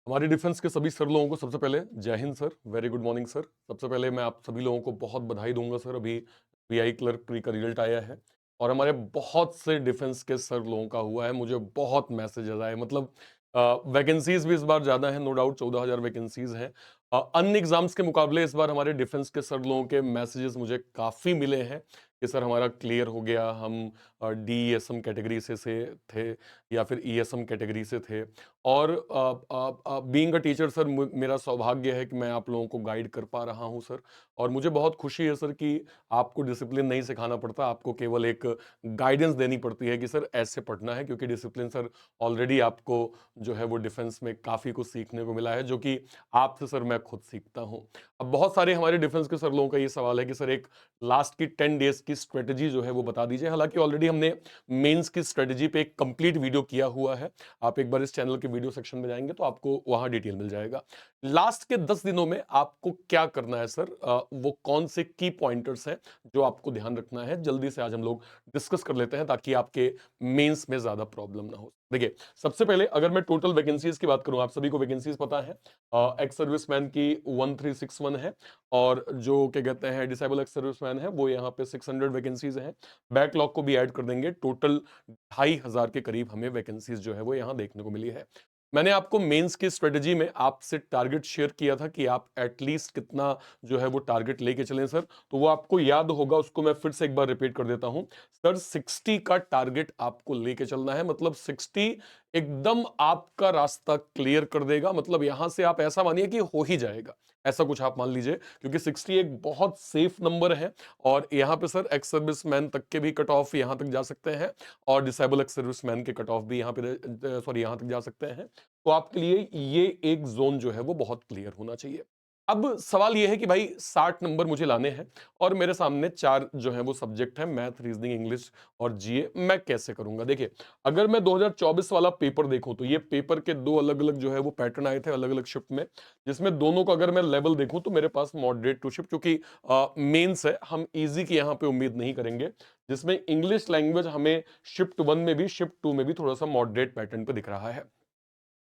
हमारी डिफेंस के सभी सर लोगों को सबसे पहले जय Hind sir, very good morning sir. सबसे पहले मैं आप सभी लोगों को बहुत बधाई दूंगा सर। अभी पीआई क्लर्क प्री का रिजल्ट आया है और हमारे बहुत से डिफेंस के सर लोगों का हुआ है। मुझे बहुत मैसेजेस आए, मतलब वैकेंसीज भी इस बार ज्यादा है, नो डाउट 14,000 वैकेंसीज हैं। अन्य एग्जाम्स के मुकाबले इस बार हमारे डिफेंस के सर लोगों के मैसेजेस मुझे काफी मिले हैं कि सर हमारा क्लियर हो गया, हम डीईएसएम कैटेगरी से थे या फिर ईएसएम कैटेगरी से थे। और बीइंग अ टीचर सर, मेरा सौभाग्य है कि मैं आप लोगों को गाइड कर पा रहा हूं सर। और मुझे बहुत खुशी है सर कि आपको डिसिप्लिन नहीं सिखाना पड़ता, आपको केवल एक गाइडेंस देनी पड़ती है कि सर ऐसे पढ़ना है, क्योंकि डिसिप्लिन सर ऑलरेडी आपको जो है वो डिफेंस में काफ़ी कुछ सीखने को मिला है, जो कि आपसे सर मैं खुद सीखता हूं। अब बहुत सारे हमारे डिफेंस के सर लोगों का ये सवाल है कि सर एक लास्ट की 10 डेज की स्ट्रेटेजी जो है वो बता दीजिए। हालांकि ऑलरेडी हमने मेंस की स्ट्रेटेजी पे एक कंप्लीट वीडियो किया हुआ है। आप एक बार इस चैनल के वीडियो सेक्शन में जाएंगे तो आपको वहां डिटेल मिल जाएगा। लास्ट के 10 दिनों में आपको क्या करना है सर, वो कौन से की पॉइंटर्स हैं जो आपको ध्यान रखना है, जल्दी से आज हम लोग डिस्कस कर लेते हैं ताकि आपके मेंस में ज्यादा प्रॉब्लम ना हो। देखिए, सबसे पहले अगर मैं टोटल वैकेंसीज की बात करूं, आप सभी को वैकेंसीज पता है। एक्स सर्विसमैन की 1361 है, और जो क्या कहते हैं डिसेबल एक्स सर्विसमैन है वो यहाँ पे 600 वैकेंसीज हैं। बैकलॉग को भी ऐड कर देंगे, टोटल 2,500 के करीब हमें वैकेंसीज जो है वो यहाँ देखने को मिली है। मैंने आपको मेंस की स्ट्रेटजी में आपसे टारगेट शेयर किया था कि आप एटलीस्ट कितना जो है वो टारगेट लेके चलें सर। तो वो आपको याद होगा, उसको मैं फिर से एक बार रिपीट कर देता हूं सर। 60 का टारगेट आपको लेके चलना है, मतलब 60 एकदम आपका रास्ता क्लियर कर देगा। मतलब यहां से आप ऐसा मानिए कि हो ही जाएगा, ऐसा कुछ आप मान लीजिए, क्योंकि 60 एक बहुत सेफ नंबर है। और यहाँ पे सर एक्स सर्विसमैन तक के भी कट ऑफ यहाँ तक जा सकते हैं, और डिसेबल एक्स सर्विसमैन के कट ऑफ भी यहाँ पे सॉरी यहाँ तक जा सकते हैं। तो आपके लिए ये एक जोन जो है वो बहुत क्लियर होना चाहिए। अब सवाल ये है कि भाई 60 नंबर मुझे लाने हैं और मेरे सामने चार जो है वो सब्जेक्ट है, मैथ, रीजनिंग, इंग्लिश और जीए। मैं कैसे करूंगा? देखिए, अगर मैं 2024 वाला पेपर देखूं तो ये पेपर के दो अलग अलग जो है वो पैटर्न आए थे अलग अलग शिफ्ट में, जिसमें दोनों का अगर मैं लेवल देखूं तो मेरे पास मॉडरेट टू शिफ्ट, क्योंकि मेंस है, हम इजी की यहाँ पे उम्मीद नहीं करेंगे। जिसमें इंग्लिश लैंग्वेज हमें शिफ्ट 1 में भी शिफ्ट 2 में भी थोड़ा सा मॉडरेट पैटर्न पे दिख रहा है।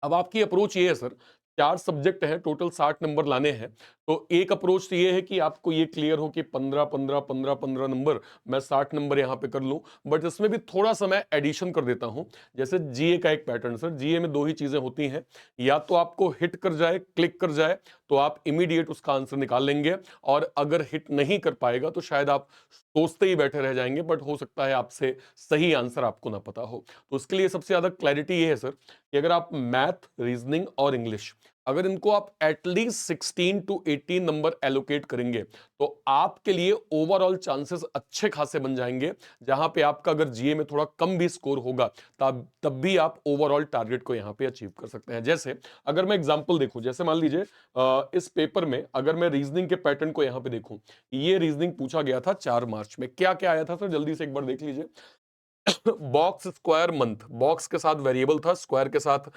अब आपकी अप्रोच ये है सर, चार सब्जेक्ट हैं, टोटल 60 नंबर लाने हैं। तो एक अप्रोच तो ये है कि आपको ये क्लियर हो कि 15 15 15 15 नंबर, मैं 60 नंबर यहाँ पे कर लूं। बट इसमें भी थोड़ा सा मैं एडिशन कर देता हूं। जैसे जीए का एक पैटर्न सर, जीए में दो ही चीजें होती हैं, या तो आपको हिट कर जाए, क्लिक कर जाए, तो आप इमीडिएट उसका आंसर निकाल लेंगे। और अगर हिट नहीं कर पाएगा तो शायद आप सोचते ही बैठे रह जाएंगे, बट हो सकता है आपसे सही आंसर आपको ना पता हो। तो उसके लिए सबसे ज्यादा क्लैरिटी ये है सर कि अगर आप मैथ, रीजनिंग और इंग्लिश, अगर इनको आप एटलीस्ट 16 टू 18 नंबर एलोकेट करेंगे तो आपके लिए ओवरऑल चांसेस अच्छे खासे बन जाएंगे। जहां पे आपका अगर जीए में थोड़ा कम भी स्कोर होगा तब भी आप ओवरऑल टारगेट को यहां पे अचीव कर सकते हैं। जैसे अगर मैं एग्जांपल देखूं, जैसे मान लीजिए इस पेपर में अगर मैं रीजनिंग के पैटर्न को यहां पे देखूं, ये रीजनिंग पूछा गया था 4 मार्च में। क्या क्या आया था सर, जल्दी से एक बार देख लीजिए। Box, square, month. बॉक्स के साथ वेरिएबल था, स्क्वायर के साथ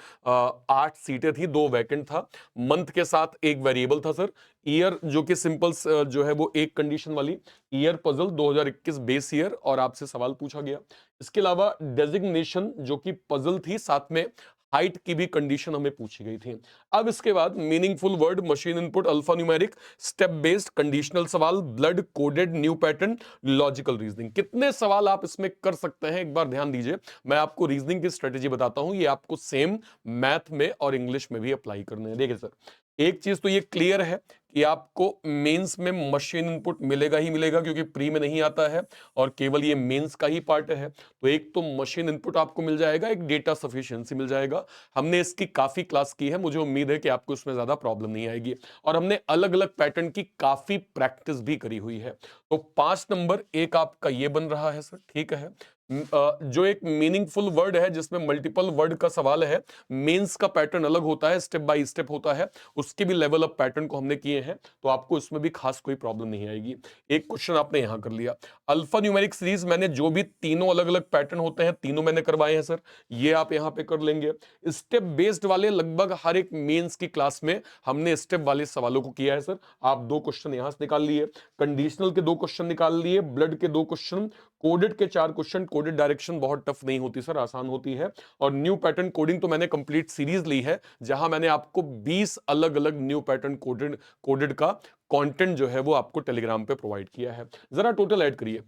8 सीटें थी, 2 वैकेंट था। मंथ के साथ एक वेरिएबल था सर। ईयर जो कि सिंपल जो है वो एक कंडीशन वाली ईयर पजल 2021 बेस ईयर, और आपसे सवाल पूछा गया। इसके अलावा डेजिग्नेशन जो कि पजल थी, साथ में हाइट की भी कंडीशन हमें पूछी गई थी। अब इसके बाद meaningful word, machine input, alpha numeric, step based conditional सवाल, blood coded new pattern, logical reasoning. कितने सवाल आप इसमें कर सकते हैं एक बार ध्यान दीजिए। मैं आपको रीजनिंग की स्ट्रेटेजी बताता हूं, ये आपको सेम मैथ में और इंग्लिश में भी अप्लाई करने हैं। देखिए सर, एक चीज तो ये क्लियर है कि आपको मेंस में मशीन इनपुट मिलेगा ही मिलेगा, क्योंकि प्री में नहीं आता है और केवल ये मेंस का ही पार्ट है। तो एक तो मशीन इनपुट आपको मिल जाएगा, एक डेटा सफिशिएंसी मिल जाएगा। हमने इसकी काफी क्लास की है, मुझे उम्मीद है कि आपको इसमें ज्यादा प्रॉब्लम नहीं आएगी। और हमने अलग अलग पैटर्न की काफी प्रैक्टिस भी करी हुई है। तो 5 नंबर एक आपका ये बन रहा है सर, ठीक है। जो एक मीनिंगफुल वर्ड है जिसमें मल्टीपल वर्ड का सवाल है, मेंस का पैटर्न अलग होता है, स्टेप बाय स्टेप होता है, उसके भी लेवल अप पैटर्न को हमने किए हैं। तो आपको इसमें भी खास कोई प्रॉब्लम नहीं आएगी। एक क्वेश्चन आपने यहां कर लिया। अल्फा न्यूमेरिक सीरीज, मैंने जो भी तीनों अलग अलग पैटर्न होते हैं तीनों मैंने करवाए हैं सर, ये आप यहां पे कर लेंगे। स्टेप बेस्ड वाले लगभग हर एक मेंस की क्लास में हमने स्टेप वाले सवालों को किया है सर। आप 2 क्वेश्चन यहां से निकाल लिए, कंडीशनल के 2 क्वेश्चन निकाल लिए, ब्लड के 2 क्वेश्चन, कोडेड के 4 क्वेश्चन। कोडेड डायरेक्शन बहुत टफ नहीं होती सर, आसान होती है। और न्यू पैटर्न कोडिंग तो मैंने कंप्लीट सीरीज ली है, जहां मैंने आपको 20 अलग अलग न्यू पैटर्न कोडेड कोडेड का कंटेंट जो है वो आपको टेलीग्राम पे प्रोवाइड किया है। जरा टोटल ऐड करिए,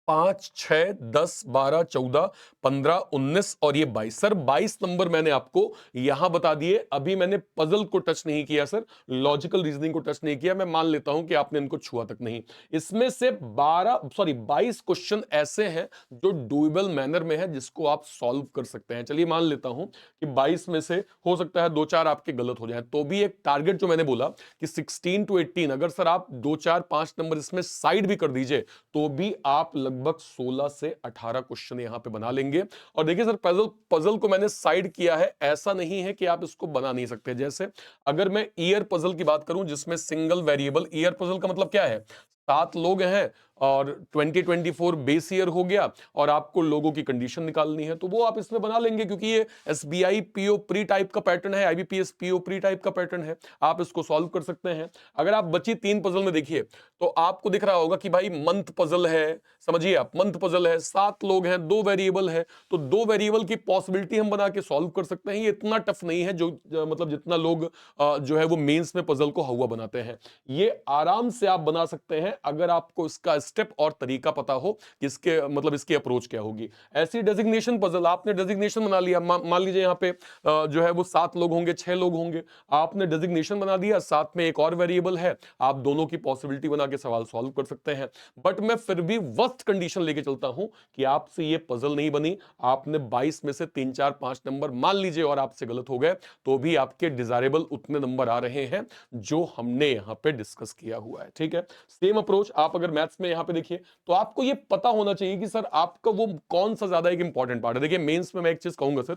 5, 6, 10, 12, 14, 15, 19 और ये 22। सर 22 नंबर मैंने आपको यहां बता दिए। अभी मैंने पजल को टच नहीं किया सर, लॉजिकल रीजनिंग को टच नहीं किया। मैं मान लेता हूं कि आपने इनको छुआ तक नहीं। इसमें से 22 क्वेश्चन ऐसे हैं जो डुएबल मैनर में है, जिसको आप सॉल्व कर सकते हैं। चलिए मान लेता हूं कि 22 में से हो सकता है 2-4 आपके गलत हो जाए, तो भी एक टारगेट जो मैंने बोला कि 16 टू 18, अगर सर आप 2-4-5 नंबर इसमें साइड भी कर दीजिए, तो भी आप लगभग 16 से 18 क्वेश्चन यहां पे बना लेंगे। और देखिए सर, पजल पजल को मैंने साइड किया है, ऐसा नहीं है कि आप इसको बना नहीं सकते। जैसे अगर मैं ईयर पजल की बात करूं, जिसमें सिंगल वेरिएबल, ईयर पजल का मतलब क्या है, 7 लोग हैं और 2024 बेस ईयर हो गया और आपको लोगों की कंडीशन निकालनी है, तो वो आप इसमें बना लेंगे, क्योंकि ये एसबीआई पीओ प्री टाइप का पैटर्न है, आईबीपीएस पीओ प्री टाइप का पैटर्न है, आप इसको सॉल्व कर सकते हैं। अगर आप बची 3 पजल में देखिए, तो आपको दिख रहा होगा कि भाई मंथ पजल है, समझिए आप, मंथ पजल है, 7 लोग हैं, 2 वेरिएबल है, तो 2 वेरिएबल की पॉसिबिलिटी हम बना के सॉल्व कर सकते हैं। ये इतना टफ नहीं है, जो मतलब जितना लोग जो है वो मेंस में पजल को हवा बनाते हैं। ये आराम से आप बना सकते हैं, अगर आपको इसका स्टेप और तरीका पता हो कि इसके मतलब इसकी अप्रोच क्या होगी। ऐसी डेजिग्नेशन पजल, आपने डेजिग्नेशन बना लिया, मान लीजिए यहाँ पे जो है वो 7 लोग होंगे, 6 लोग होंगे, आपने डेजिग्नेशन बना दिया, साथ में एक और वेरिएबल है, आप दोनों की पॉसिबिलिटी बना के सवाल सॉल्व कर सकते हैं। बट मैं फिर भी वर्स्ट कंडीशन लेके चलता हूं कि आपसे ये पजल नहीं बनी, आपने 22 में से 3, 4, 5 नंबर मान लीजिए और आपसे गलत हो गए, तो भी आपके डिजायरेबल उतने नंबर आ रहे हैं जो हमने यहां पे डिस्कस किया हुआ है। ठीक है, सेम अप्रोच आप अगर मैथ्स में यहां पे देखिए, तो आपको ये पता होना चाहिए कि सर आपका वो कौन सा ज्यादा एक इंपॉर्टेंट पार्ट है। देखिए मेंस में मैं एक चीज कहूंगा सर,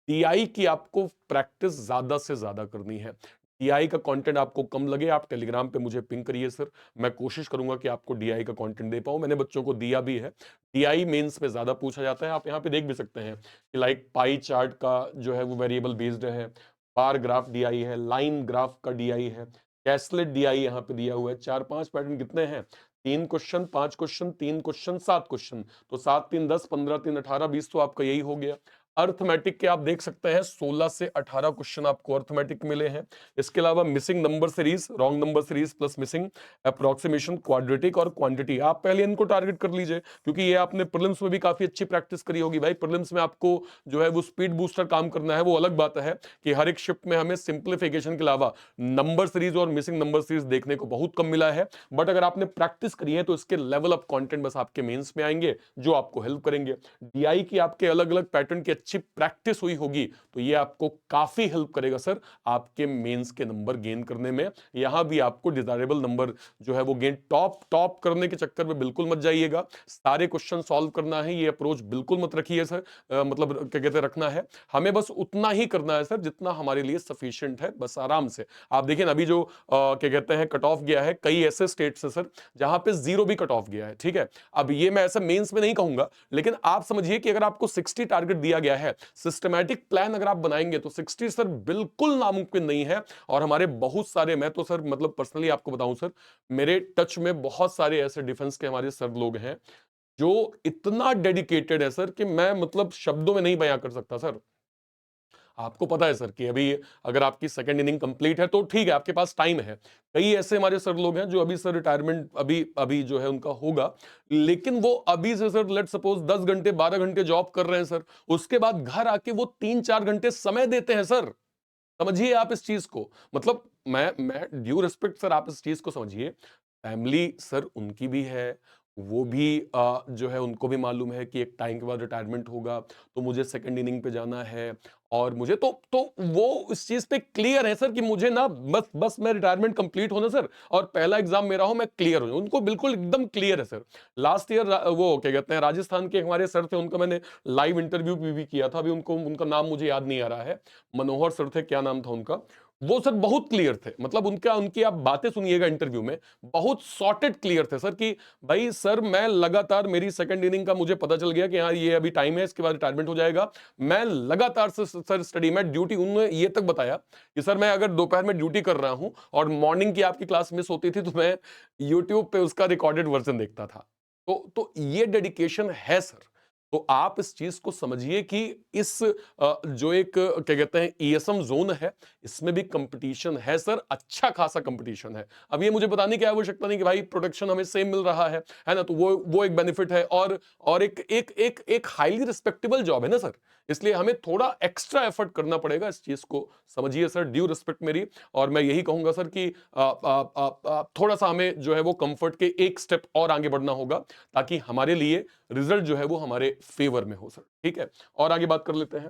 टीआई की आपको प्रैक्टिस ज्यादा से ज्यादा करनी है। टीआई का कंटेंट आपको कम लगे, आप टेलीग्राम पे मुझे पिंग करिए सर, मैं कोशिश करूंगा कि आपको डीआई का कंटेंट दे पाऊं। मैंने बच्चों को दिया भी है। टीआई मेंस में ज्यादा पूछा जाता है, आप यहां पे देख भी सकते हैं कि लाइक पाई चार्ट का जो है वो वेरिएबल बेस्ड है, बार ग्राफ डीआई है, लाइन ग्राफ का डीआई है, कैसलेट डीआई यहां पे दिया हुआ है। 4-5 पैटर्न कितने हैं, 3 क्वेश्चन, 5 क्वेश्चन, 3 क्वेश्चन, 7 क्वेश्चन, तो 7 3 10, 15 3 18, 20, तो आपका यही हो गया। अर्थमेटिक के आप देख सकते हैं 16 से 18 क्वेश्चन आपको अर्थमेटिक मिले हैं। इसके अलावा missing number series, wrong number series plus missing approximation, quadratic और क्वांटिटी, आप पहले इनको टारगेट कर लीजिए, क्योंकि ये आपने प्रीलिम्स में भी काफी अच्छी प्रैक्टिस करी होगी। भाई प्रीलिम्स में आपको जो है वो स्पीड बूस्टर काम करना है, वो अलग बात है कि हर एक शिफ्ट में हमें सिंप्लीफिकेशन के अलावा नंबर सीरीज और मिसिंग नंबर सीरीज देखने को बहुत कम मिला है। बट अगर आपने प्रैक्टिस करी है, तो इसके लेवल अप कंटेंट बस आपके मेंस में आएंगे, जो आपको हेल्प करेंगे। डीआई की आपके अलग अलग पैटर्न की अच्छी प्रैक्टिस हुई होगी, तो ये आपको काफी हेल्प करेगा सर आपके मेंस के नंबर गेन करने में। यहां भी आपको डिजायरेबल नंबर जो है वो गेन, टॉप टॉप करने के चक्कर में बिल्कुल मत जाइएगा, सारे क्वेश्चन सॉल्व करना है, ये अप्रोच बिल्कुल मत रखिए सर। मतलब क्या कहते हैं, रखना है हमें बस उतना ही करना है सर जितना हमारे लिए सफिशिएंट है, बस आराम से। आप देखिए ना, अभी जो क्या कहते हैं कट ऑफ गया है, कई ऐसे स्टेट्स है सर जहां पे 0 भी कट ऑफ गया है। ठीक है, अब ये मैं ऐसा मेंस में नहीं कहूंगा, लेकिन आप समझिए कि अगर आपको 60 टारगेट दिया गया है, सिस्टमैटिक प्लान अगर आप बनाएंगे, तो 60 सर बिल्कुल नामुमकिन नहीं है। और हमारे बहुत सारे, मैं तो सर मतलब पर्सनली आपको बताऊं सर, मेरे टच में बहुत सारे ऐसे डिफेंस के हमारे सर लोग हैं जो इतना डेडिकेटेड है सर, कि मैं मतलब शब्दों में नहीं बयां कर सकता सर। आपको पता है सर कि अभी अगर आपकी सेकंड इनिंग कंप्लीट है, तो ठीक है, आपके पास टाइम है। कई ऐसे हमारे सर लोग हैं जो अभी सर रिटायरमेंट अभी अभी जो है उनका होगा, लेकिन वो अभी से सर लेट सपोज 10 घंटे 12 घंटे जॉब कर रहे हैं सर, उसके बाद घर आके वो 3-4 घंटे समय देते हैं सर। समझिए आप इस चीज को, मतलब मैं ड्यू रिस्पेक्ट सर, आप इस चीज को समझिए। फैमिली सर उनकी भी है, वो भी जो है उनको भी मालूम है कि एक टाइम के बाद रिटायरमेंट होगा, तो मुझे सेकंड इनिंग पे जाना है। और मुझे तो वो इस चीज पे क्लियर है सर कि मुझे ना बस बस मैं रिटायरमेंट कंप्लीट होना सर, और पहला एग्जाम मेरा हो, मैं क्लियर हो जाऊं, उनको बिल्कुल एकदम क्लियर है सर। लास्ट ईयर वो क्या कहते हैं, राजस्थान के हमारे सर थे, उनका मैंने लाइव इंटरव्यू भी किया था, अभी उनको उनका नाम मुझे याद नहीं आ रहा है, मनोहर सर थे, क्या नाम था उनका। वो सर बहुत क्लियर थे, मतलब उनका उनकी आप बातें सुनिएगा इंटरव्यू में, बहुत सॉर्टेड क्लियर थे सर कि भाई सर मैं लगातार, मेरी सेकंड इनिंग का मुझे पता चल गया कि हाँ ये अभी टाइम है, इसके बाद रिटायरमेंट हो जाएगा। मैं लगातार से सर स्टडी में ड्यूटी, उन्होंने ये तक बताया कि सर मैं अगर दोपहर में ड्यूटी कर रहा हूं और मॉर्निंग की आपकी क्लास मिस होती थी, तो मैं यूट्यूब पे उसका रिकॉर्डेड वर्जन देखता था। तो ये डेडिकेशन है सर। तो आप इस चीज को समझिए कि इस जो एक क्या कहते हैं ईएसएम जोन है, इसमें भी कंपटीशन है सर, अच्छा खासा कंपटीशन है। अब ये मुझे बताने की आवश्यकता नहीं कि भाई प्रोटेक्शन हमें सेम मिल रहा है ना, तो वो एक बेनिफिट है, और एक हाईली रिस्पेक्टेबल जॉब है ना सर, इसलिए हमें थोड़ा एक्स्ट्रा एफर्ट करना पड़ेगा। इस चीज को समझिए सर, ड्यू रिस्पेक्ट मेरी। और मैं यही कहूंगा सर कि थोड़ा सा हमें जो है वो कंफर्ट के एक स्टेप और आगे बढ़ना होगा, ताकि हमारे लिए रिजल्ट जो है वो हमारे फेवर में हो सर। ठीक है, और आगे बात कर लेते हैं।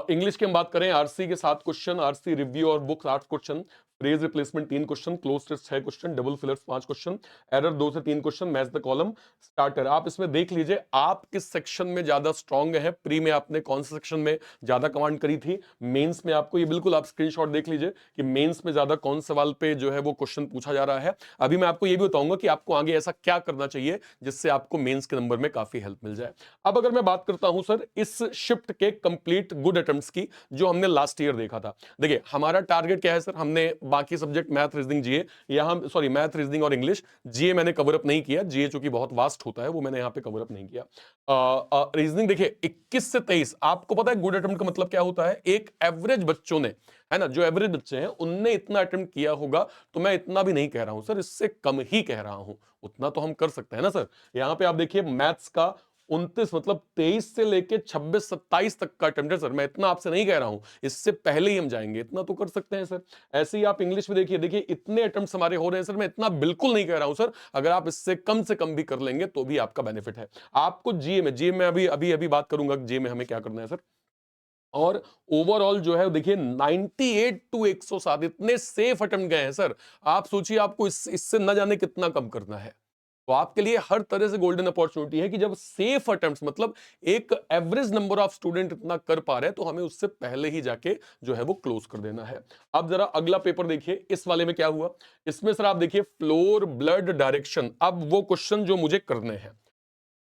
इंग्लिश की हम बात करें, आरसी के 7 क्वेश्चन, आरसी रिव्यू और books 8 question, phrase replacement 3 question, cloze test 6 question, double fillers 5 question, error 2 से 3 question, match the column, starter. आप इसमें देख लीजिए आप किस सेक्शन में ज्यादा स्ट्रांग है। प्री में आपने कौन से सेक्शन में ज्यादा कमांड करी थी, मेंस में आपको ये बिल्कुल आप स्क्रीनशॉट देख लीजिए कि मेंस में ज्यादा कौन सवाल पे जो है वो क्वेश्चन पूछा जा रहा है। अभी मैं आपको ये भी बताऊंगा कि आपको आगे ऐसा क्या करना चाहिए जिससे आपको मेंस के नंबर में काफी हेल्प मिल जाए। अब अगर मैं बात करता हूं सर इस शिफ्ट के कंप्लीट गुड अटेम्प्ट्स की, जो हमने लास्ट ईयर देखा था। देखिए हमारा टारगेट क्या है सर, हमने बाकी सब्जेक्ट मैथ रीजनिंग जीए, यहां सॉरी मैथ रीजनिंग और इंग्लिश, जीए मैंने कवर अप नहीं किया, जीए चूंकि बहुत वास्ट होता है वो मैंने यहां पे कवर अप नहीं किया। रीजनिंग देखिए 21 से 23, आपको पता है गुड अटेम्प्ट का मतलब क्या होता है, एक एवरेज बच्चों ने, है ना, जो एवरेज बच्चे हैं उनने इतना अटेम्प्ट किया होगा। तो मैं इतना भी नहीं कह रहा हूं सर, इससे कम ही कह रहा हूं, उतना तो हम कर सकते हैं ना सर। यहां पे आप देखिए मैथ्स का 29 मतलब 23 से लेके 26-27 तक का अटेम्प्ट है सर, मैं इतना आपसे नहीं कह रहा हूं, इससे पहले ही हम जाएंगे, इतना तो कर सकते हैं सर। ऐसे ही आप इंग्लिश में देखिए, देखिए इतने अटेम्प्ट्स हमारे हो रहे हैं सर, मैं इतना बिल्कुल नहीं कह रहा हूं सर, अगर आप इससे कम भी कर लेंगे तो भी आपका बेनिफिट है। आपको जीए में अभी अभी अभी बात करूंगा जीए में हमें क्या करना है सर। और ओवरऑल जो है देखिए 98 टू 107 इतने सेफ अटेम्प्ट गए हैं सर। आप सोचिए आपको इससे न जाने कितना कम करना है। तो आपके लिए हर तरह से गोल्डन अपॉर्चुनिटी है कि जब सेफ अटेम्प्ट्स मतलब एक एवरेज नंबर ऑफ स्टूडेंट इतना कर पा रहे हैं, तो हमें उससे पहले ही जाके जो है वो क्लोज कर देना है। अब जरा अगला पेपर देखिए, इस वाले में क्या हुआ। इसमें सर आप देखिए फ्लोर ब्लड डायरेक्शन, अब वो क्वेश्चन जो मुझे करने हैं।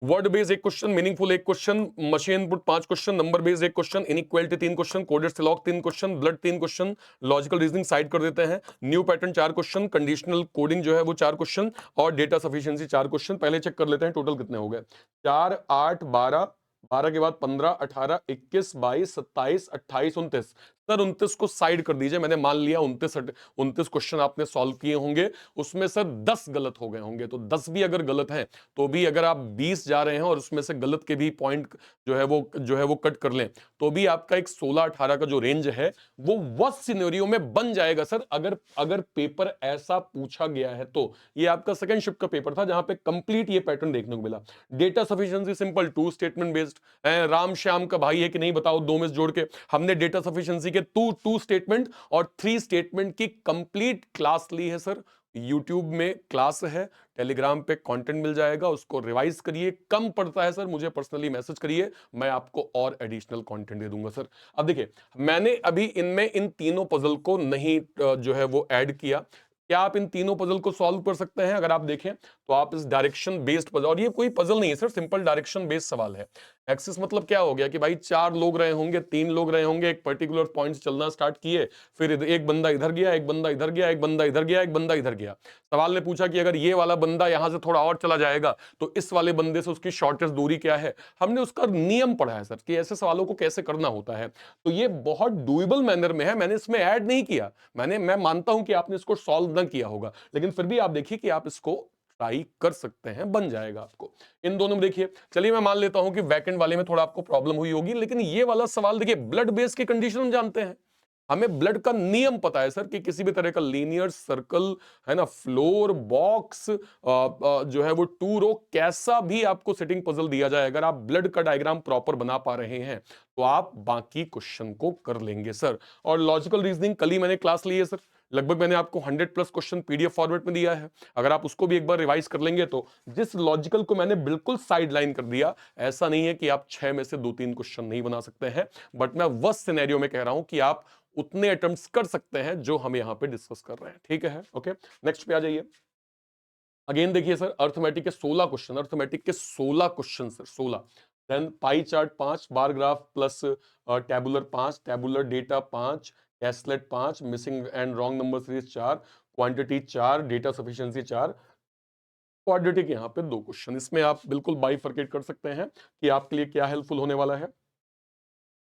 वर्ड बेस्ड एक क्वेश्चन, मीनिंगफुल एक question, machine input 5 question, number based एक question, inequality 3 question, coded syllogism 3 question, blood 3 question, logical reasoning side कर देते हैं, new pattern 4 question, conditional coding जो है वो 4 क्वेश्चन, और डेटा सफिशिएंसी 4 क्वेश्चन। पहले चेक कर लेते हैं टोटल कितने हो गए। 4 8 12, 12 के बाद 15 18 21 22 27 28 29। सर 29 को साइड कर दीजिए, मैंने मान लिया 29 क्वेश्चन आपने सॉल्व किए होंगे, उसमें सर 10 गलत हो गए होंगे। तो 10 भी अगर गलत है तो भी अगर आप 20 जा रहे हैं और उसमें से गलत के भी पॉइंट जो है वो कट कर लें, तो भी आपका एक 16-18 का जो रेंज है वो वर्स्ट सिनेरियो में बन जाएगा सर। अगर अगर पेपर ऐसा पूछा गया है तो ये आपका सेकंड शिफ्ट का पेपर था जहां पे कंप्लीट ये पैटर्न देखने को मिला। Data sufficiency simple 2 statement based है, राम श्याम का भाई है कि नहीं बताओ, 2 में से जोड़ के हमने डेटा सफिशिएंसी के टू स्टेटमेंट और 3 स्टेटमेंट की कंप्लीट क्लास ली है सर। यूट्यूब में क्लास है, टेलीग्राम पे कंटेंट मिल जाएगा, उसको रिवाइज करिए। कम पड़ता है सर, मुझे पर्सनली मैसेज करिए, मैं आपको और एडिशनल कंटेंट दे दूंगा सर। अब देखिए मैंने अभी इनमें इन तीनों पजल को नहीं जो है वो ऐड किया। क्या आप इन तीनों पजल को सॉल्व कर सकते हैं? अगर आप देखें तो आप इस डायरेक्शन बेस्ड पजल, और ये कोई पजल नहीं है सर, सिंपल डायरेक्शन बेस्ड सवाल है। एक्सिस मतलब क्या हो गया कि भाई 4 लोग रहे होंगे, 3 लोग रहे होंगे, एक पर्टिकुलर पॉइंट से चलना स्टार्ट किए, फिर एक बंदा इधर गया, एक बंदा इधर गया, एक बंदा इधर गया, एक बंदा इधर गया। सवाल ने पूछा कि अगर ये वाला बंदा यहां से थोड़ा और चला जाएगा तो इस वाले बंदे से उसकी शॉर्टेस्ट दूरी क्या है। हमने उसका नियम पढ़ा है सर कि ऐसे सवालों को कैसे करना होता है। तो ये बहुत डुएबल मैनर में है, मैंने इसमें ऐड नहीं किया। मैं मानता हूं कि आपने इसको सॉल्व ना किया होगा, लेकिन फिर भी आप देखिए कि आप इसको ट्राई कर सकते हैं, बन जाएगा आपको। इन दोनों में देखिए, चलिए मैं मान लेता हूं कि वैकेंट वाले में थोड़ा आपको प्रॉब्लम हुई होगी, लेकिन ये वाला सवाल देखिए ब्लड बेस की कंडीशन हम जानते हैं। हमें ब्लड का नियम पता है सर कि किसी भी तरह का लीनियर सर्कल, है ना, फ्लोर बॉक्स जो है वो 2 रो, कैसा भी आपको सेटिंग पजल दिया जाए, अगर आप ब्लड का डायग्राम प्रॉपर बना पा रहे हैं तो आप बाकी क्वेश्चन को कर लेंगे सर। और लॉजिकल रीजनिंग कल ही मैंने क्लास ली है सर, लगभग मैंने आपको 100+ क्वेश्चन पीडीएफ फॉर्मेट में दिया है। अगर आप उसको भी एक बार रिवाइज कर लेंगे तो जिस लॉजिकल को मैंने बिल्कुल साइडलाइन कर दिया, ऐसा नहीं है कि आप 6 में से 2-3 क्वेश्चन नहीं बना सकते हैं, बट मैं वर्स्ट सिनेरियो में कह रहा हूं कि आप उतने अटेम्प्ट्स कर सकते हैं जो हम यहां पे डिस्कस कर रहे हैं। ठीक है, ओके, नेक्स्ट पे आ जाइए। अगेन देखिए सर अर्थमेटिक के 16 क्वेश्चन, अर्थमेटिक के 16 question sir, 16। Then pie chart 5, bar graph plus tabular 5, tabular data 5, caselet 5, missing and wrong number series 4, quantity 4, data sufficiency 4, quadratic यहाँ पे 2 क्वेश्चन, इसमें आप बिल्कुल बाइफरकेट कर सकते हैं कि आपके लिए क्या हेल्पफुल होने वाला है।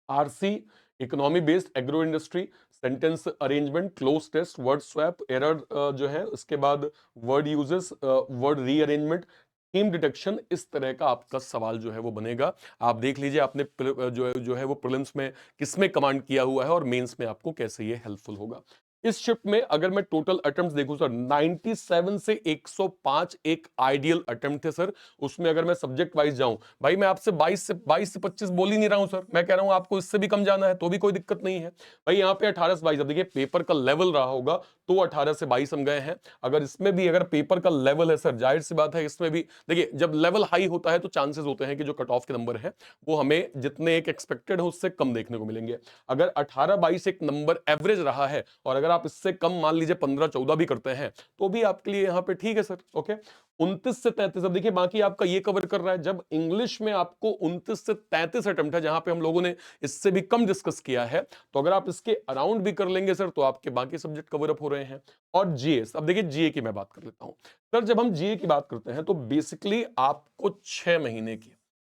RC, economy based agro industry, sentence arrangement, cloze test, word swap, error जो है उसके बाद word uses, word rearrangement, theme detection, इस तरह का आपका सवाल जो है वो बनेगा। आप देख लीजिए आपने जो है वो प्रीलिम्स में किसमें कमांड किया हुआ है और मेंस में आपको कैसे ये हेल्पफुल होगा। इस शिफ्ट में अगर मैं टोटल अटेम्प्ट देखूं सर, 97 से 105 एक आइडियल अटेम्प्ट है सर। उसमें अगर मैं सब्जेक्ट वाइज जाऊं, भाई मैं आपसे 22 से 25 बोल ही नहीं रहा हूं सर, मैं कह रहा हूं आपको इससे भी कम जाना है तो भी कोई दिक्कत नहीं है। भाई यहाँ पे 18 से 22, अब देखिए पेपर का लेवल रहा होगा तो 18 से 22 हम गए हैं। अगर इसमें भी अगर पेपर का लेवल है सर, जाहिर सी बात है इसमें भी देखिए जब लेवल हाई होता है तो चांसेस होते हैं कि जो कट ऑफ के नंबर है वो हमें जितने एक एक्सपेक्टेड है उससे कम देखने को मिलेंगे। अगर 18-22 एक नंबर एवरेज रहा है और अगर आप इससे कम मान लीजिए 15-14 भी करते हैं तो भी आपके लिए यहाँ पे ठीक है सर। ओके, 29 से 33, अब देखिए बाकी आपका ये कवर कर रहा है। जब इंग्लिश में आपको 29 से 33 अटेम्प्ट है, जहां पे हम लोगों ने इससे भी कम डिस्कस किया है, तो अगर आप इसके अराउंड भी कर लेंगे सर तो आपके बाकी सब्जेक्ट कवर अप हो रहे हैं। और जीएस, अब देखिए जीए की मैं बात कर लेता हूं सर। जब हम जीए की बात करते हैं तो बेसिकली आपको 6 महीने की,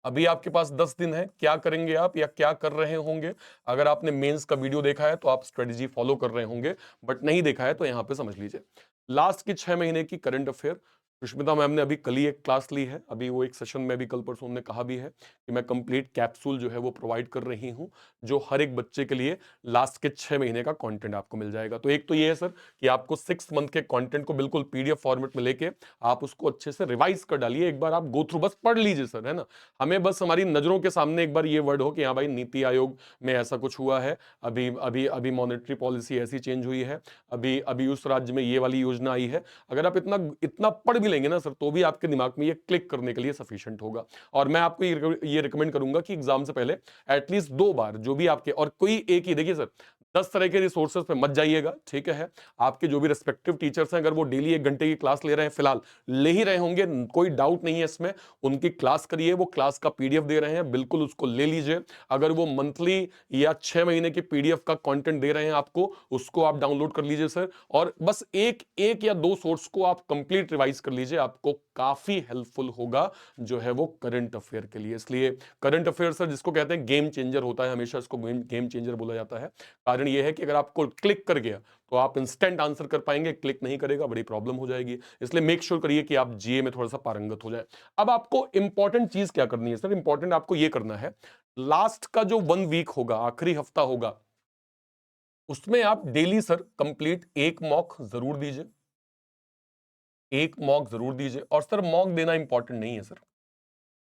अभी आपके पास 10 दिन है, क्या करेंगे आप या क्या कर रहे होंगे। अगर आपने मेंस का वीडियो देखा है तो आप स्ट्रेटेजी फॉलो कर रहे होंगे, बट नहीं देखा है तो यहां पे समझ लीजिए। लास्ट की 6 महीने की करंट अफेयर, सुष्मिता मैम ने अभी कल ही एक क्लास ली है, अभी वो एक सेशन में भी कल परसों ने कहा भी है कि मैं कंप्लीट कैप्सूल जो है वो प्रोवाइड कर रही हूं, जो हर एक बच्चे के लिए लास्ट के 6 महीने का कंटेंट आपको मिल जाएगा। तो एक तो ये है सर कि आपको 6 मंथ के कंटेंट को बिल्कुल पीडीएफ फॉर्मेट में लेके आप उसको अच्छे से रिवाइज कर डालिए, एक बार आप गो थ्रू बस पढ़ लीजिए सर, है ना। हमें बस हमारी नजरों के सामने एक बार ये वर्ड हो कि हाँ भाई नीति आयोग में ऐसा कुछ हुआ है, अभी अभी अभी मॉनेटरी पॉलिसी ऐसी चेंज हुई है, अभी अभी उस राज्य में ये वाली योजना आई है। अगर आप इतना इतना पढ़ भी लेंगे ना सर तो भी आपके दिमाग में ये क्लिक करने के लिए सफिशिएंट होगा। और मैं आपको ये रिकमेंड करूंगा कि एग्जाम से पहले एटलीस्ट 2 बार जो भी आपके, और कोई एक ही, देखिए सर 10 तरह के रिसोर्सेज पे मत जाइएगा, ठीक है। आपके जो भी रिस्पेक्टिव टीचर्स हैं अगर वो डेली 1 घंटे की क्लास ले रहे हैं, फिलहाल ले ही रहे होंगे, कोई डाउट नहीं है इसमें, उनकी क्लास करिए, वो क्लास का पीडीएफ दे रहे हैं बिल्कुल उसको ले लीजिए। अगर वो मंथली या 6 महीने के पीडीएफ का कंटेंट दे रहे हैं आपको, उसको आप डाउनलोड कर लीजिए सर, और बस एक या 2 सोर्स को आप कंप्लीट रिवाइज कर लीजिए, आपको काफी हेल्पफुल होगा जो है वो करंट अफेयर के लिए। इसलिए करंट अफेयर सर जिसको कहते हैं गेम चेंजर होता है, हमेशा इसको गेम चेंजर बोला जाता है। कारण ये है कि अगर आपको क्लिक कर गया तो आप इंस्टेंट आंसर कर पाएंगे, क्लिक नहीं करेगा बड़ी प्रॉब्लम हो जाएगी। इसलिए मेक श्योर करिए कि आप जीए में थोड़ा सा पारंगत हो जाए। अब आपको इंपॉर्टेंट चीज क्या करनी है सर, इंपॉर्टेंट आपको ये करना है, लास्ट का जो 1 वीक होगा, आखिरी हफ्ता होगा, उसमें आप डेली सर कंप्लीट एक मॉक जरूर दीजिए, एक मॉक जरूर दीजिए। और सर मॉक देना इंपॉर्टेंट नहीं है सर,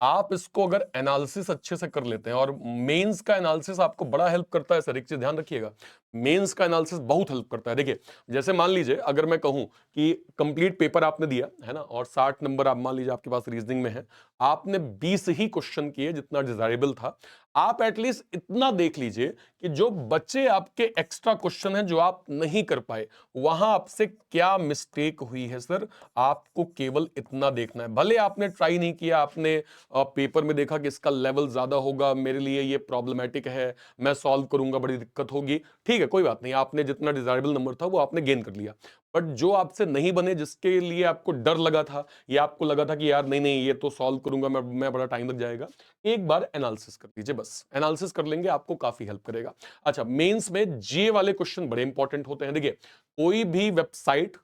आप इसको अगर एनालिसिस अच्छे से कर लेते हैं, और मेंस का एनालिसिस आपको बड़ा हेल्प करता है सर, एक चीज ध्यान रखिएगा, मेंस का एनालिसिस बहुत हेल्प करता है। देखिए जैसे मान लीजिए अगर मैं कहूं कि कंप्लीट पेपर आपने दिया है ना, और 60 नंबर आप मान लीजिए आपके पास रीजनिंग में है, आपने 20 ही क्वेश्चन किए जितना डिजायरेबल था, आप एटलीस्ट इतना देख लीजिए कि जो बच्चे आपके एक्स्ट्रा क्वेश्चन हैं जो आप नहीं कर पाए, वहां आपसे क्या मिस्टेक हुई है सर, आपको केवल इतना देखना है। भले आपने ट्राई नहीं किया, आपने पेपर में देखा कि इसका लेवल ज्यादा होगा, मेरे लिए ये प्रॉब्लमेटिक है, मैं सॉल्व करूंगा बड़ी दिक्कत होगी, ठीक है कोई बात नहीं, आपने जितना डिजायरेबल नंबर था वो आपने गेन कर लिया। बट जो आपसे नहीं बने, जिसके लिए आपको डर लगा था या आपको लगा था कि यार नहीं नहीं ये तो सॉल्व करूंगा मैं बड़ा टाइम लग जाएगा, एक बार एनालिसिस कर लीजिए, बस एनालिसिस कर लेंगे आपको काफी हेल्प करेगा। अच्छा, मेंस में जीए वाले क्वेश्चन बड़े इंपॉर्टेंट होते हैं। देखिए कोई भी वेबसाइट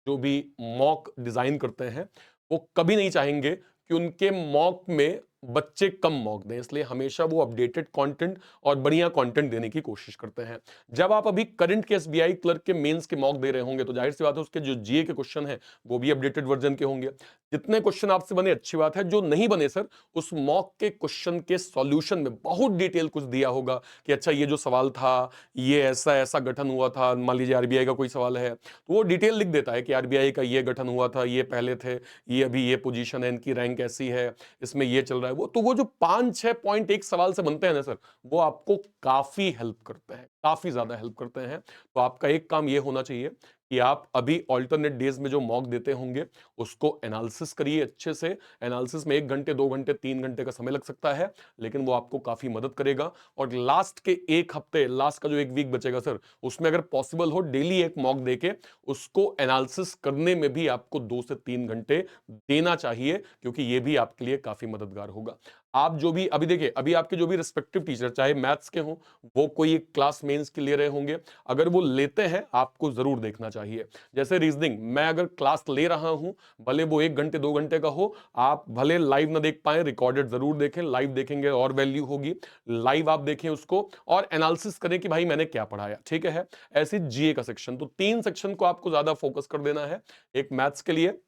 जो भी मॉक डिजाइन करते हैं वो कभी नहीं चाहेंगे कि उनके मॉक में बच्चे कम मॉक दें, इसलिए हमेशा वो अपडेटेड कंटेंट और बढ़िया कंटेंट देने की कोशिश करते हैं। जब आप अभी करंट के एसबीआई क्लर्क के मेंस के मॉक दे रहे होंगे तो जाहिर सी बात है उसके जो जीए के क्वेश्चन हैं वो भी अपडेटेड वर्जन के होंगे। जितने क्वेश्चन आपसे बने अच्छी बात है, जो नहीं बने सर उस मॉक के क्वेश्चन के सॉल्यूशन में बहुत डिटेल कुछ दिया होगा कि अच्छा ये जो सवाल था ये ऐसा ऐसा गठन हुआ था, मान लीजिए आरबीआई का कोई सवाल है तो वो डिटेल लिख देता है कि आरबीआई का ये गठन हुआ था, ये पहले थे, ये अभी ये पोजीशन है, इनकी रैंक ऐसी है, इसमें ये चल रहा है। वो तो वो जो 5-6 पॉइंट एक सवाल से बनते हैं ना सर, वो आपको काफी हेल्प करते हैं, काफी ज्यादा हेल्प करते हैं। तो आपका एक काम ये होना चाहिए कि आप अभी अल्टरनेट डेज में जो मॉक देते होंगे उसको एनालिसिस करिए अच्छे से। एनालिसिस में 1 घंटे, 2 घंटे, 3 घंटे का समय लग सकता है, लेकिन वो आपको काफ़ी मदद करेगा। और लास्ट के 1 हफ्ते, लास्ट का जो 1 वीक बचेगा सर, उसमें अगर पॉसिबल हो डेली एक मॉक देके उसको एनालिसिस करने में भी आपको 2 से 3 घंटे देना चाहिए, क्योंकि ये भी आपके लिए काफ़ी मददगार होगा। आप जो भी अभी देखिए, अभी आपके जो भी रिस्पेक्टिव टीचर चाहे मैथ्स के हों, वो कोई एक क्लास मेंस के ले रहे होंगे, अगर वो लेते हैं आपको ज़रूर देखना चाहिए। जैसे रीजनिंग मैं अगर क्लास ले रहा हूं, भले वो 1 घंटे 2 घंटे का हो, आप भले लाइव ना देख पाए, रिकॉर्डेड जरूर देखें। लाइव देखेंगे और वैल्यू होगी। लाइव आप देखें उसको और एनालिसिस करें कि भाई मैंने क्या पढ़ाया, ठीक है। ऐसे जीए का सेक्शन, तो 3 सेक्शन को आपको ज्यादा फोकस कर देना है। एक मैथ्स के लिए,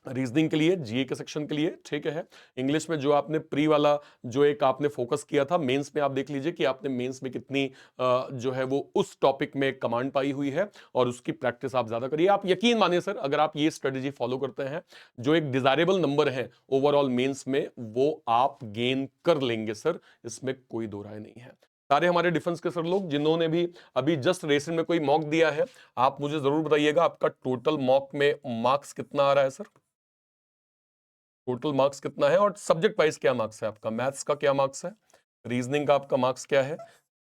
रीजनिंग के लिए, जीए के सेक्शन के लिए, ठीक है। इंग्लिश में जो आपने प्री वाला जो एक आपने फोकस किया था, मेंस में आप देख लीजिए कि आपने मेंस में कितनी जो है वो उस टॉपिक में कमांड पाई हुई है, और उसकी प्रैक्टिस आप ज्यादा करिए। आप यकीन मानिए सर, अगर आप ये स्ट्रेटेजी फॉलो करते हैं, जो एक डिजायरेबल नंबर है ओवरऑल मेंस में, वो आप गेन कर लेंगे सर, इसमें कोई दो राय नहीं है। सारे हमारे डिफेंस के सर लोग जिन्होंने भी अभी जस्ट रेसेंट में कोई मॉक दिया है, आप मुझे जरूर बताइएगा आपका टोटल मॉक में मार्क्स कितना आ रहा है सर। टोटल मार्क्स कितना है और सब्जेक्ट वाइज क्या मार्क्स है आपका। मैथ्स का क्या मार्क्स है, रीजनिंग का आपका मार्क्स क्या है,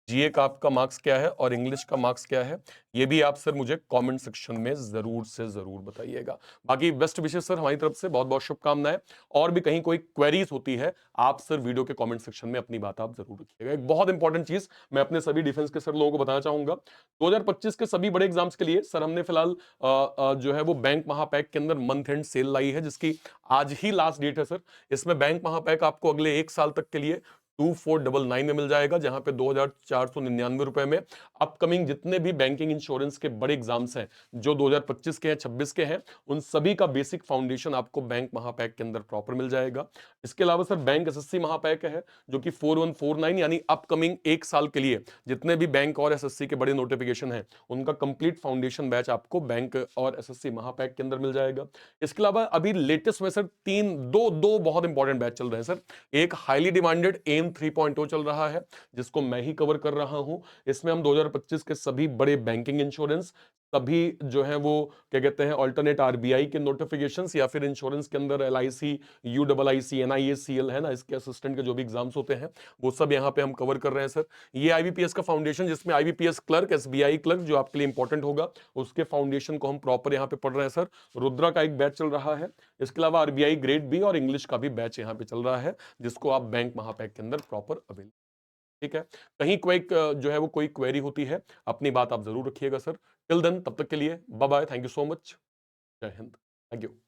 जीए का आपका मार्क्स क्या है, और इंग्लिश का मार्क्स क्या है। ये भी आप सर मुझे कमेंट सेक्शन में जरूर से जरूर बताइएगा। बाकी बेस्ट विशेष सर हमारी तरफ से, बहुत बहुत शुभकामनाएं। और भी कहीं कोई क्वेरीज होती है, आप सर वीडियो के कमेंट सेक्शन में अपनी बात आप जरूर रखिएगा। एक बहुत इंपॉर्टेंट चीज मैं अपने सभी डिफेंस के सर लोगों को बताना चाहूंगा, 2025 के सभी बड़े एग्जाम्स के लिए सर हमने फिलहाल जो है वो बैंक महापैक के अंदर मंथ एंड सेल लाई है, जिसकी आज ही लास्ट डेट है सर। इसमें बैंक महापैक आपको अगले 1 साल तक के लिए 2499 में मिल जाएगा, जहां पे 2499 रुपए में अपकमिंग जितने भी बैंकिंग इंश्योरेंस के बड़े एग्जाम्स हैं, जो 2025 के हैं, 26 के हैं, उन सभी का बेसिक फाउंडेशन आपको बैंक महापैक के अंदर प्रॉपर मिल जाएगा। इसके अलावा सर बैंक एसएससी महापैक है, जो कि 4149 यानी अपकमिंग 1 साल के लिए जितने भी बैंक और एसएससी के बड़े नोटिफिकेशन हैं, उनका कंप्लीट फाउंडेशन बैच आपको बैंक और एसएससी महापैक के अंदर मिल जाएगा। इसके अलावा अभी लेटेस्ट में सर तीन दो दो बहुत इंपॉर्टेंट बैच चल रहे हैं सर। एक हाईली डिमांडेड एम 3.0 चल रहा है, जिसको मैं ही कवर कर रहा हूं। इसमें हम 2025 के सभी बड़े बैंकिंग इंश्योरेंस, सभी जो है वो क्या कहते हैं अल्टरनेट आरबीआई के नोटिफिकेशंस, या फिर इंश्योरेंस के अंदर एलआईसी, यूडब्ल्यूआईसी, एनआईएसीएल है ना, इसके असिस्टेंट के जो भी एग्जाम्स होते हैं, वो सब यहाँ पे हम कवर कर रहे हैं सर। ये आईबीपीएस का फाउंडेशन, जिसमें आईबीपीएस क्लर्क, एसबीआई क्लर्क जो आपके लिए इंपॉर्टेंट होगा, उसके फाउंडेशन को हम प्रॉपर यहाँ पे पढ़ रहे हैं सर। रुद्रा का एक बैच चल रहा है। इसके अलावा आरबीआई ग्रेड बी और इंग्लिश का भी बैच यहाँ पे चल रहा है, जिसको आप बैंक महापैक के अंदर प्रॉपर अवेल, ठीक है। कहीं कोई जो है वो कोई क्वेरी होती है, अपनी बात आप जरूर रखिएगा सर। टिल देन, तब तक के लिए bye bye, thank you so much, Jai Hind, thank you.